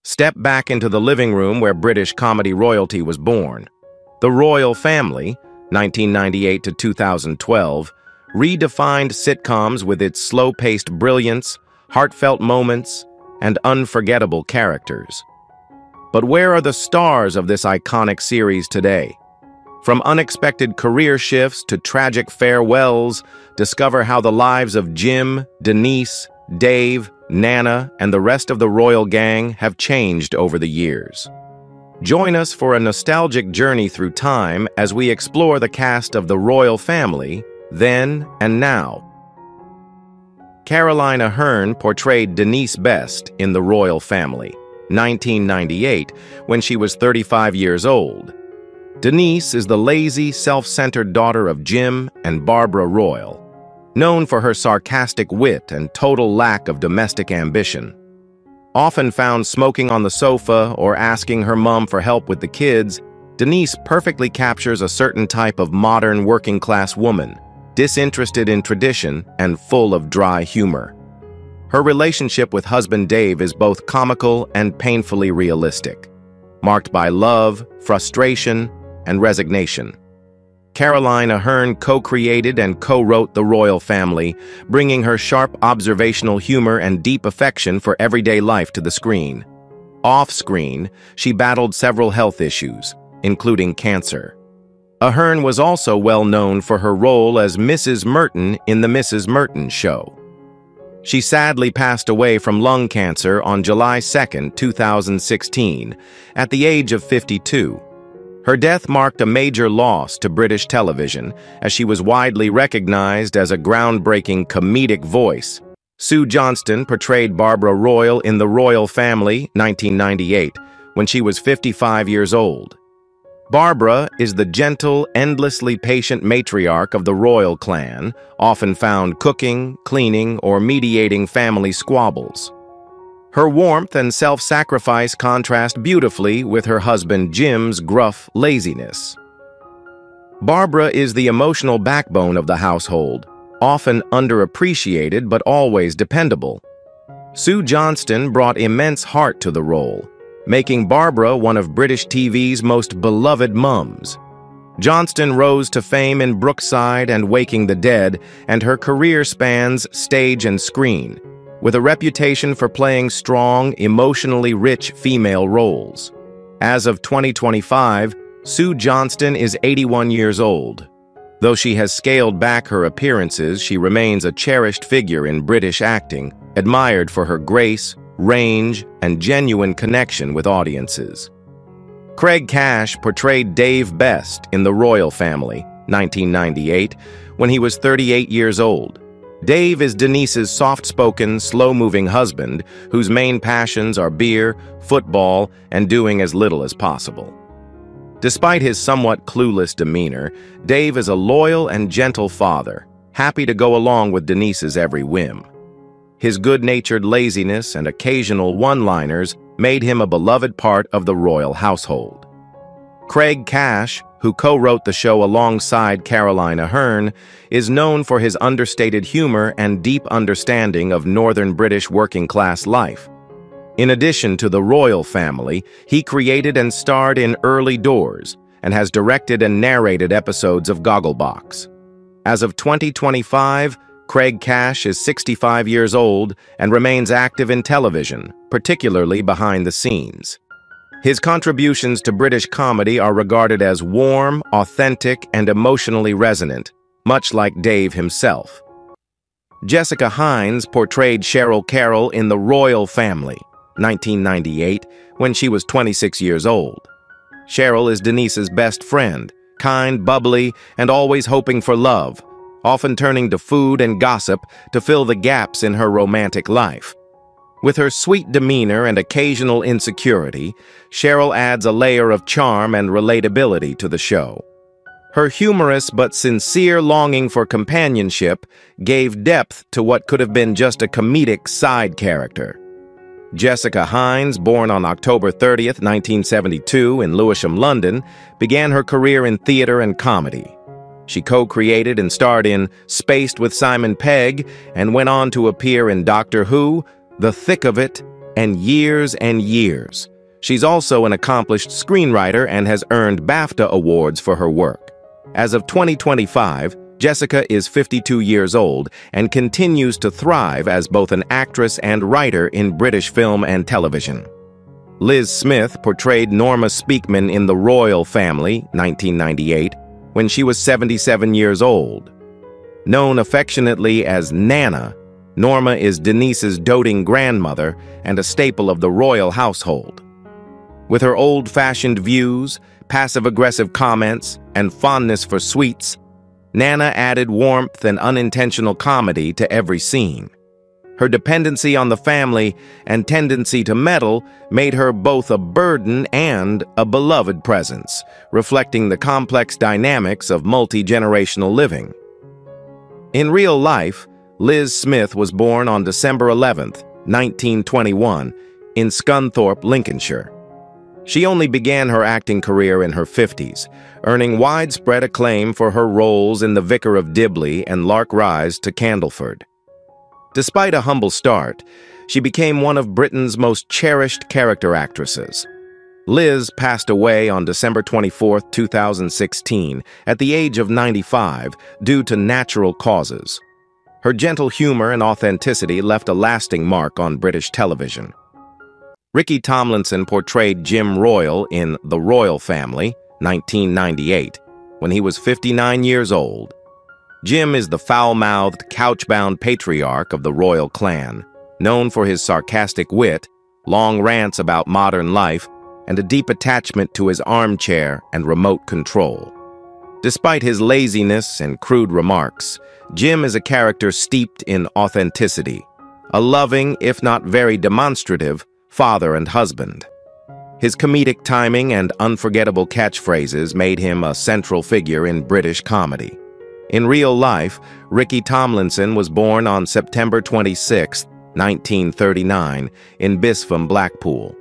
Step back into the living room where British comedy royalty was born. The Royle Family, 1998 to 2012, redefined sitcoms with its slow-paced brilliance, heartfelt moments, and unforgettable characters. But where are the stars of this iconic series today? From unexpected career shifts to tragic farewells, discover how the lives of Jim, Denise, Dave, Nana, and the rest of the Royle gang have changed over the years. Join us for a nostalgic journey through time as we explore the cast of the Royle Family, then and now. Caroline Aherne portrayed Denise best in the Royle Family, 1998, when she was 35 years old. Denise is the lazy, self-centered daughter of Jim and Barbara Royle, known for her sarcastic wit and total lack of domestic ambition. Often found smoking on the sofa or asking her mom for help with the kids, Denise perfectly captures a certain type of modern working-class woman, disinterested in tradition and full of dry humor. Her relationship with husband Dave is both comical and painfully realistic, marked by love, frustration, and resignation. Caroline Aherne co-created and co-wrote The Royle Family, bringing her sharp observational humor and deep affection for everyday life to the screen. Off-screen, she battled several health issues, including cancer. Aherne was also well known for her role as Mrs. Merton in The Mrs. Merton Show. She sadly passed away from lung cancer on July 2, 2016, at the age of 52. Her death marked a major loss to British television, as she was widely recognized as a groundbreaking comedic voice. Sue Johnston portrayed Barbara Royle in The Royle Family, 1998, when she was 55 years old. Barbara is the gentle, endlessly patient matriarch of the Royle clan, often found cooking, cleaning, or mediating family squabbles. Her warmth and self-sacrifice contrast beautifully with her husband Jim's gruff laziness. Barbara is the emotional backbone of the household, often underappreciated but always dependable. Sue Johnston brought immense heart to the role, making Barbara one of British TV's most beloved mums. Johnston rose to fame in Brookside and Waking the Dead, and her career spans stage and screen, with a reputation for playing strong, emotionally rich female roles. As of 2025, Sue Johnston is 81 years old. Though she has scaled back her appearances, she remains a cherished figure in British acting, admired for her grace, range, and genuine connection with audiences. Craig Cash portrayed Dave best in The Royle Family, 1998, when he was 38 years old. Dave is Denise's soft-spoken, slow-moving husband whose main passions are beer, football, and doing as little as possible. Despite his somewhat clueless demeanor, Dave is a loyal and gentle father, happy to go along with Denise's every whim. His good-natured laziness and occasional one-liners made him a beloved part of the Royle household. Craig Cash, who co-wrote the show alongside Caroline Aherne, is known for his understated humor and deep understanding of Northern British working-class life. In addition to The Royle Family, he created and starred in Early Doors and has directed and narrated episodes of Gogglebox. As of 2025, Craig Cash is 65 years old and remains active in television, particularly behind the scenes. His contributions to British comedy are regarded as warm, authentic, and emotionally resonant, much like Dave himself. Jessica Hines portrayed Cheryl Carroll in The Royle Family, 1998, when she was 26 years old. Cheryl is Denise's best friend, kind, bubbly, and always hoping for love, often turning to food and gossip to fill the gaps in her romantic life. With her sweet demeanor and occasional insecurity, Cheryl adds a layer of charm and relatability to the show. Her humorous but sincere longing for companionship gave depth to what could have been just a comedic side character. Jessica Hines, born on October 30, 1972, in Lewisham, London, began her career in theater and comedy. She co-created and starred in Spaced with Simon Pegg and went on to appear in Doctor Who, The Thick of It, and years. She's also an accomplished screenwriter and has earned BAFTA awards for her work. As of 2025, Jessica is 52 years old and continues to thrive as both an actress and writer in British film and television. Liz Smith portrayed Norma Speakman in The Royle Family, 1998, when she was 77 years old. Known affectionately as Nana, Norma is Denise's doting grandmother and a staple of the Royle household. With her old-fashioned views, passive-aggressive comments, and fondness for sweets, Nana added warmth and unintentional comedy to every scene. Her dependency on the family and tendency to meddle made her both a burden and a beloved presence, reflecting the complex dynamics of multi-generational living. In real life, Liz Smith was born on December 11, 1921, in Scunthorpe, Lincolnshire. She only began her acting career in her 50s, earning widespread acclaim for her roles in The Vicar of Dibley and Lark Rise to Candleford. Despite a humble start, she became one of Britain's most cherished character actresses. Liz passed away on December 24, 2016, at the age of 95 due to natural causes. Her gentle humor and authenticity left a lasting mark on British television. Ricky Tomlinson portrayed Jim Royle in The Royle Family, 1998, when he was 59 years old. Jim is the foul-mouthed, couch-bound patriarch of the Royle clan, known for his sarcastic wit, long rants about modern life, and a deep attachment to his armchair and remote control. Despite his laziness and crude remarks, Jim is a character steeped in authenticity, a loving, if not very demonstrative, father and husband. His comedic timing and unforgettable catchphrases made him a central figure in British comedy. In real life, Ricky Tomlinson was born on September 26, 1939, in Bispham, Blackpool.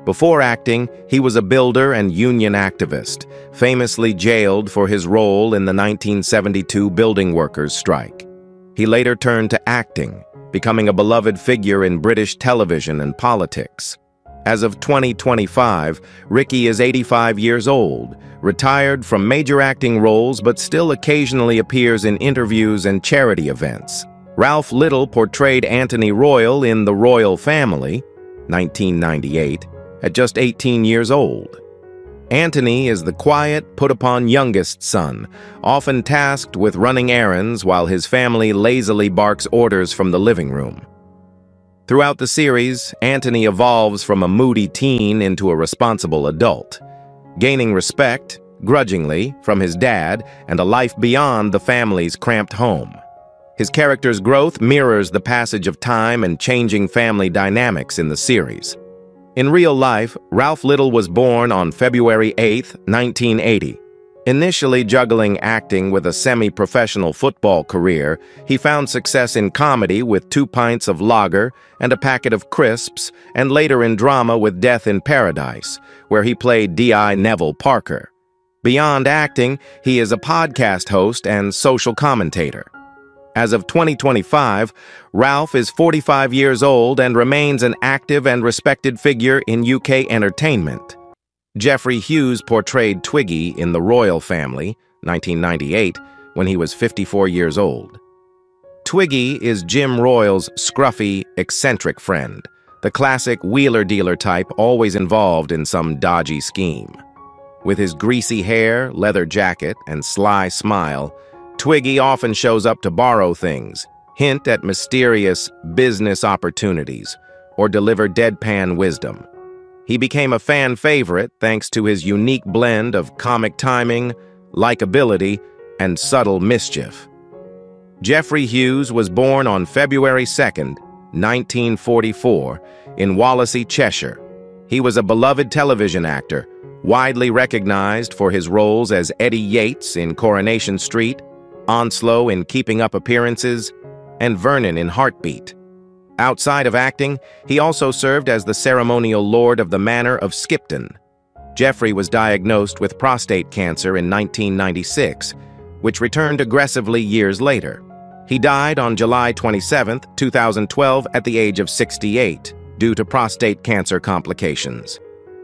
Before acting, he was a builder and union activist, famously jailed for his role in the 1972 building workers' strike. He later turned to acting, becoming a beloved figure in British television and politics. As of 2025, Ricky is 85 years old, retired from major acting roles but still occasionally appears in interviews and charity events. Ralf Little portrayed Antony Royle in The Royle Family, 1998, at just 18 years old. Antony is the quiet, put-upon youngest son, often tasked with running errands while his family lazily barks orders from the living room. Throughout the series, Antony evolves from a moody teen into a responsible adult, gaining respect, grudgingly, from his dad and a life beyond the family's cramped home. His character's growth mirrors the passage of time and changing family dynamics in the series. In real life, Ralf Little was born on February 8, 1980. Initially juggling acting with a semi-professional football career, he found success in comedy with 2 pints of lager and a packet of crisps, and later in drama with Death in Paradise, where he played D.I. Neville Parker. Beyond acting, he is a podcast host and social commentator. As of 2025, Ralf is 45 years old and remains an active and respected figure in UK entertainment. Geoffrey Hughes portrayed Twiggy in The Royle Family, 1998, when he was 54 years old. Twiggy is Jim Royle's scruffy, eccentric friend, the classic wheeler-dealer type always involved in some dodgy scheme. With his greasy hair, leather jacket, and sly smile, Twiggy often shows up to borrow things, hint at mysterious business opportunities, or deliver deadpan wisdom. He became a fan favorite thanks to his unique blend of comic timing, likability, and subtle mischief. Geoffrey Hughes was born on February 2, 1944, in Wallasey, Cheshire. He was a beloved television actor, widely recognized for his roles as Eddie Yates in Coronation Street, Onslow in Keeping Up Appearances, and Vernon in Heartbeat. Outside of acting, he also served as the ceremonial lord of the Manor of Skipton. Geoffrey was diagnosed with prostate cancer in 1996, which returned aggressively years later. He died on July 27, 2012, at the age of 68, due to prostate cancer complications.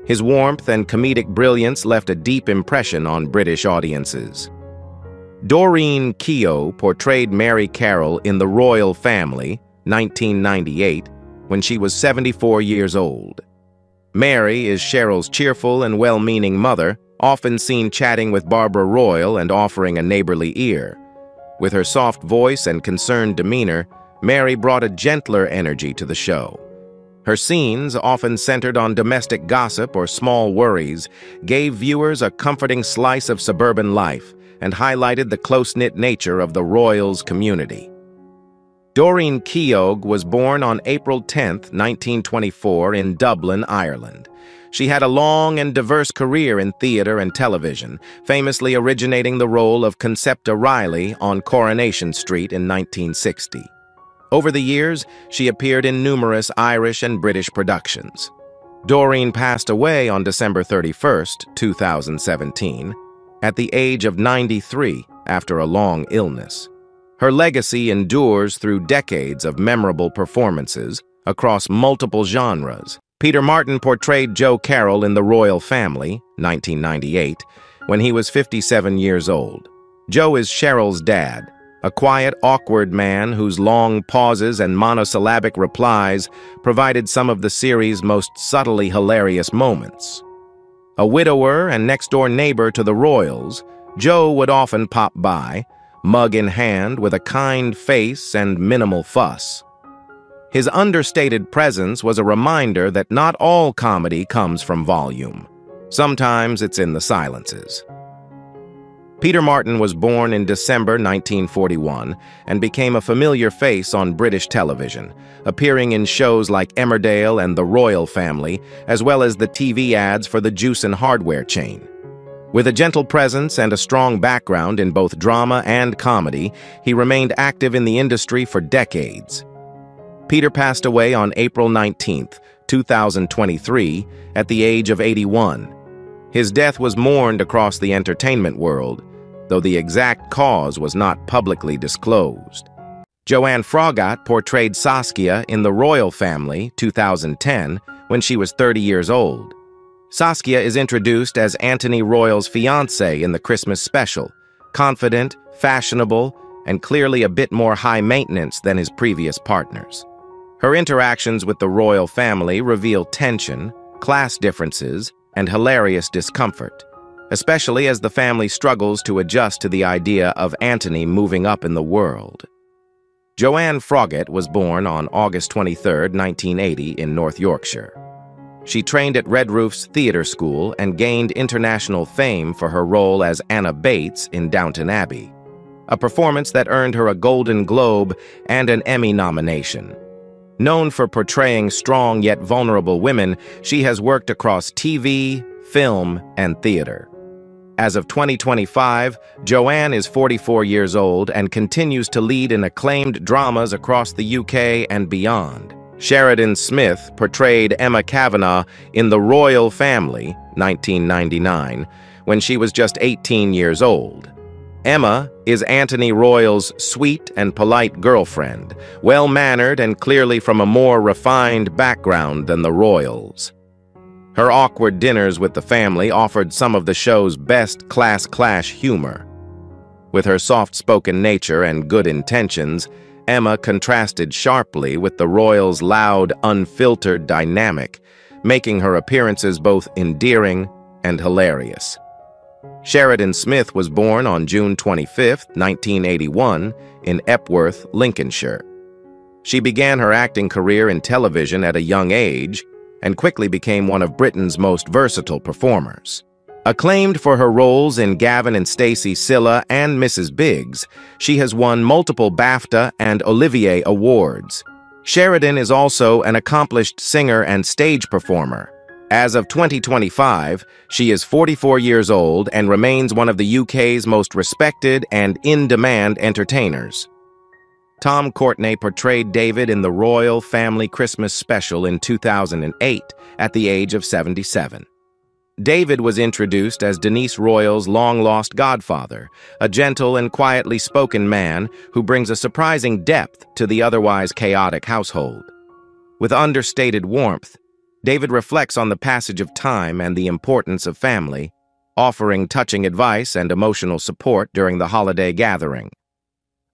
His warmth and comedic brilliance left a deep impression on British audiences. Dorene Kio portrayed Mary Carroll in The Royle Family, 1998, when she was 74 years old. Mary is Cheryl's cheerful and well-meaning mother, often seen chatting with Barbara Royle and offering a neighborly ear. With her soft voice and concerned demeanor, Mary brought a gentler energy to the show. Her scenes, often centered on domestic gossip or small worries, gave viewers a comforting slice of suburban life and highlighted the close-knit nature of the Royles community. Dorene Kio was born on April 10, 1924, in Dublin, Ireland. She had a long and diverse career in theater and television, famously originating the role of Concepta Riley on Coronation Street in 1960. Over the years, she appeared in numerous Irish and British productions. Dorene passed away on December 31, 2017, at the age of 93 after a long illness. Her legacy endures through decades of memorable performances across multiple genres. Peter Martin portrayed Joe Carroll in The Royle Family, 1998, when he was 57 years old. Joe is Cheryl's dad, a quiet, awkward man whose long pauses and monosyllabic replies provided some of the series' most subtly hilarious moments. A widower and next-door neighbor to the Royles, Joe would often pop by, mug in hand with a kind face and minimal fuss. His understated presence was a reminder that not all comedy comes from volume. Sometimes it's in the silences. Peter Martin was born in December 1941 and became a familiar face on British television, appearing in shows like Emmerdale and The Royle Family, as well as the TV ads for the juice and hardware chain. With a gentle presence and a strong background in both drama and comedy, he remained active in the industry for decades. Peter passed away on April 19, 2023, at the age of 81. His death was mourned across the entertainment world, though the exact cause was not publicly disclosed. Joanne Froggot portrayed Saskia in The Royle Family, 2010, when she was 30 years old. Saskia is introduced as Antony Royle's fiancé in the Christmas special, confident, fashionable, and clearly a bit more high maintenance than his previous partners. Her interactions with the Royle family reveal tension, class differences, and hilarious discomfort, especially as the family struggles to adjust to the idea of Antony moving up in the world. Joanne Froggot was born on August 23, 1980, in North Yorkshire. She trained at Red Roof's theater school and gained international fame for her role as Anna Bates in Downton Abbey, a performance that earned her a Golden Globe and an Emmy nomination. Known for portraying strong yet vulnerable women, she has worked across TV, film, and theater. As of 2025, Joanne is 44 years old and continues to lead in acclaimed dramas across the UK and beyond. Sheridan Smith portrayed Emma Kavanagh in The Royle Family, 1999, when she was just 18 years old. Emma is Antony Royle's sweet and polite girlfriend, well-mannered and clearly from a more refined background than the Royles. Her awkward dinners with the family offered some of the show's best class-clash humor. With her soft-spoken nature and good intentions, Emma contrasted sharply with the Royles' loud, unfiltered dynamic, making her appearances both endearing and hilarious. Sheridan Smith was born on June 25, 1981, in Epworth, Lincolnshire. She began her acting career in television at a young age and quickly became one of Britain's most versatile performers. Acclaimed for her roles in Gavin and Stacey Silla and Mrs. Biggs, she has won multiple BAFTA and Olivier Awards. Sheridan is also an accomplished singer and stage performer. As of 2025, she is 44 years old and remains one of the UK's most respected and in-demand entertainers. Tom Courtney portrayed David in the Royle Family Christmas special in 2008 at the age of 77. David was introduced as Denise Royle's long-lost godfather, a gentle and quietly spoken man who brings a surprising depth to the otherwise chaotic household. With understated warmth, David reflects on the passage of time and the importance of family, offering touching advice and emotional support during the holiday gathering.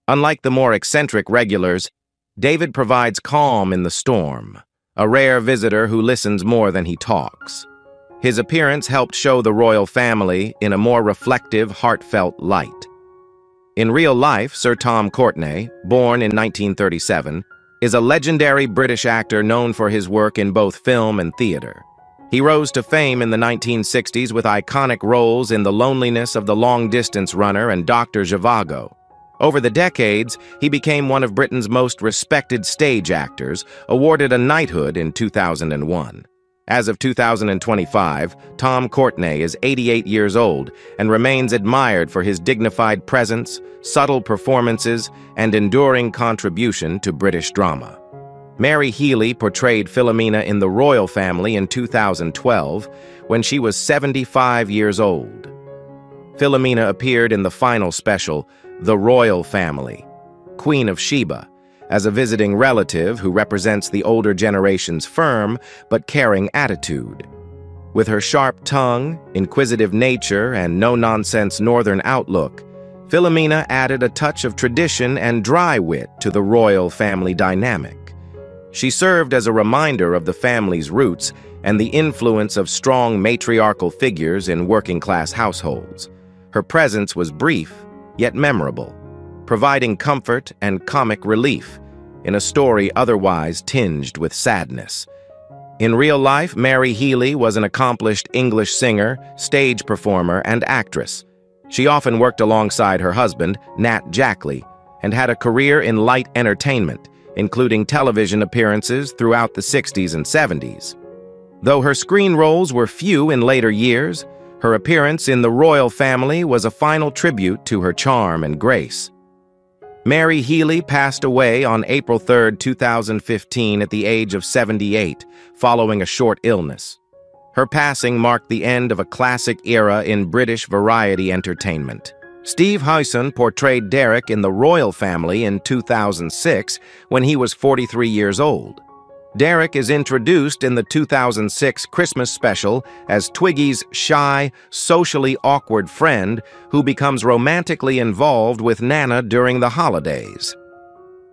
Unlike the more eccentric regulars, David provides calm in the storm, a rare visitor who listens more than he talks. His appearance helped show the Royle family in a more reflective, heartfelt light. In real life, Sir Tom Courtney, born in 1937, is a legendary British actor known for his work in both film and theater. He rose to fame in the 1960s with iconic roles in The Loneliness of the Long-Distance Runner and Dr. Zhivago. Over the decades, he became one of Britain's most respected stage actors, awarded a knighthood in 2001. As of 2025, Tom Courtney is 88 years old and remains admired for his dignified presence, subtle performances, and enduring contribution to British drama. Mary Healey portrayed Philomena in the Royle Family in 2012 when she was 75 years old. Philomena appeared in the final special, The Royle Family, Queen of Sheba, as a visiting relative who represents the older generation's firm but caring attitude. With her sharp tongue, inquisitive nature, and no-nonsense northern outlook, Philomena added a touch of tradition and dry wit to the Royle family dynamic. She served as a reminder of the family's roots and the influence of strong matriarchal figures in working-class households. Her presence was brief, yet memorable, providing comfort and comic relief in a story otherwise tinged with sadness. In real life, Mary Healey was an accomplished English singer, stage performer, and actress. She often worked alongside her husband, Nat Jackley, and had a career in light entertainment, including television appearances throughout the 60s and 70s. Though her screen roles were few in later years, her appearance in the Royle Family was a final tribute to her charm and grace. Mary Healey passed away on April 3, 2015 at the age of 78, following a short illness. Her passing marked the end of a classic era in British variety entertainment. Steve Hyson portrayed Derek in the Royle Family in 2006 when he was 43 years old. Derek is introduced in the 2006 Christmas special as Twiggy's shy, socially awkward friend who becomes romantically involved with Nana during the holidays.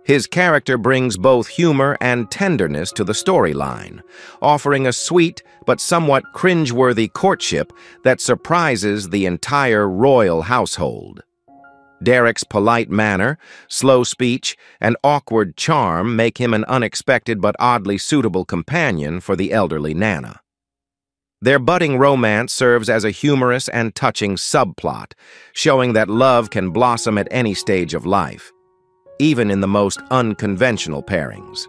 His character brings both humor and tenderness to the storyline, offering a sweet but somewhat cringeworthy courtship that surprises the entire Royle household. Derek's polite manner, slow speech, and awkward charm make him an unexpected but oddly suitable companion for the elderly Nana. Their budding romance serves as a humorous and touching subplot, showing that love can blossom at any stage of life, even in the most unconventional pairings.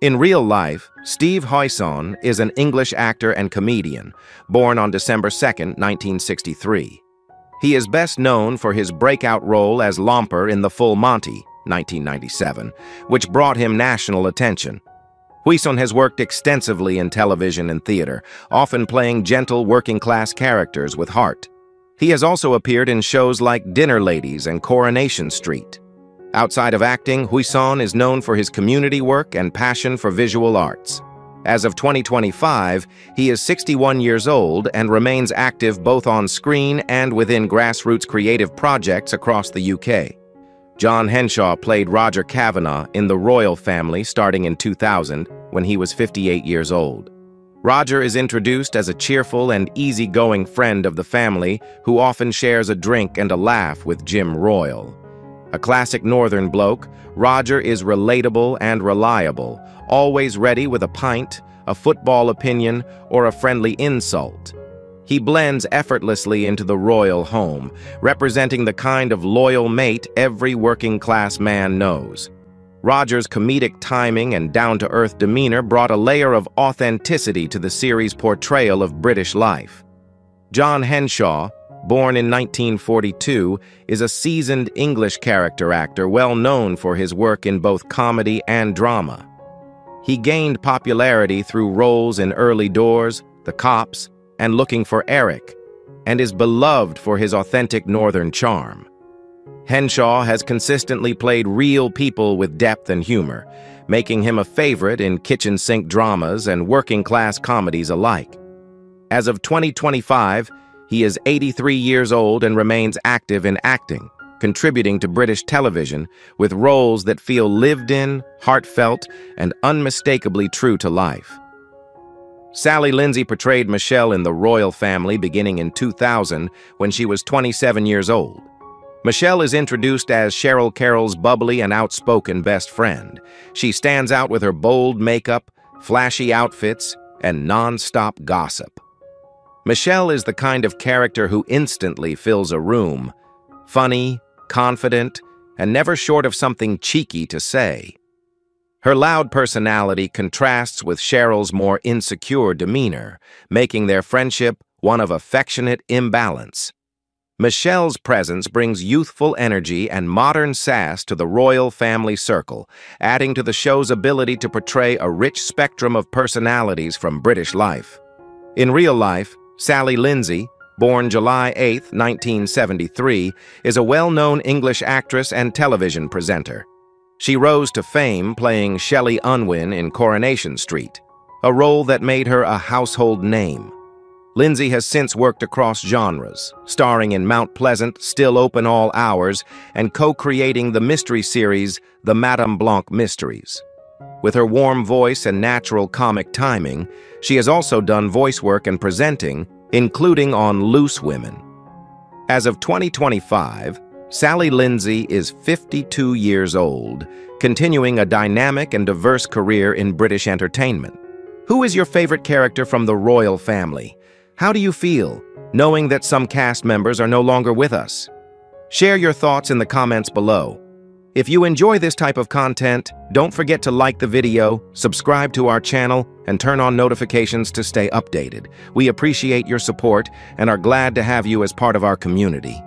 In real life, Steve Hyson is an English actor and comedian, born on December 2, 1963. He is best known for his breakout role as Lomper in The Full Monty, 1997, which brought him national attention. Hyson has worked extensively in television and theater, often playing gentle working-class characters with heart. He has also appeared in shows like Dinner Ladies and Coronation Street. Outside of acting, Hyson is known for his community work and passion for visual arts. As of 2025, he is 61 years old and remains active both on screen and within grassroots creative projects across the UK. John Henshaw played Roger Kavanagh in the Royle Family starting in 2000 when he was 58 years old. Roger is introduced as a cheerful and easygoing friend of the family who often shares a drink and a laugh with Jim Royle. A classic northern bloke, Roger is relatable and reliable, always ready with a pint, a football opinion, or a friendly insult. He blends effortlessly into the Royle home, representing the kind of loyal mate every working-class man knows. Roger's comedic timing and down-to-earth demeanor brought a layer of authenticity to the series' portrayal of British life. John Henshaw, born in 1942, is a seasoned English character actor well known for his work in both comedy and drama. He gained popularity through roles in Early Doors, The Cops, and Looking for Eric, and is beloved for his authentic northern charm. Henshaw has consistently played real people with depth and humor, making him a favorite in kitchen sink dramas and working-class comedies alike. As of 2025, he is 83 years old and remains active in acting, contributing to British television with roles that feel lived in, heartfelt, and unmistakably true to life. Sally Lindsay portrayed Michelle in The Royle Family beginning in 2000 when she was 27 years old. Michelle is introduced as Cheryl Carroll's bubbly and outspoken best friend. She stands out with her bold makeup, flashy outfits, and non-stop gossip. Michelle is the kind of character who instantly fills a room, funny, confident, and never short of something cheeky to say. Her loud personality contrasts with Cheryl's more insecure demeanor, making their friendship one of affectionate imbalance. Michelle's presence brings youthful energy and modern sass to the Royle family circle, adding to the show's ability to portray a rich spectrum of personalities from British life. In real life, Sally Lindsay, born July 8, 1973, is a well-known English actress and television presenter. She rose to fame playing Shelley Unwin in Coronation Street, a role that made her a household name. Lindsay has since worked across genres, starring in Mount Pleasant, Still Open All Hours, and co-creating the mystery series The Madame Blanc Mysteries. With her warm voice and natural comic timing, she has also done voice work and presenting, including on Loose Women. As of 2025, Sally Lindsay is 52 years old, continuing a dynamic and diverse career in British entertainment. Who is your favorite character from the Royle family? How do you feel, knowing that some cast members are no longer with us? Share your thoughts in the comments below. If you enjoy this type of content, don't forget to like the video, subscribe to our channel, and turn on notifications to stay updated. We appreciate your support and are glad to have you as part of our community.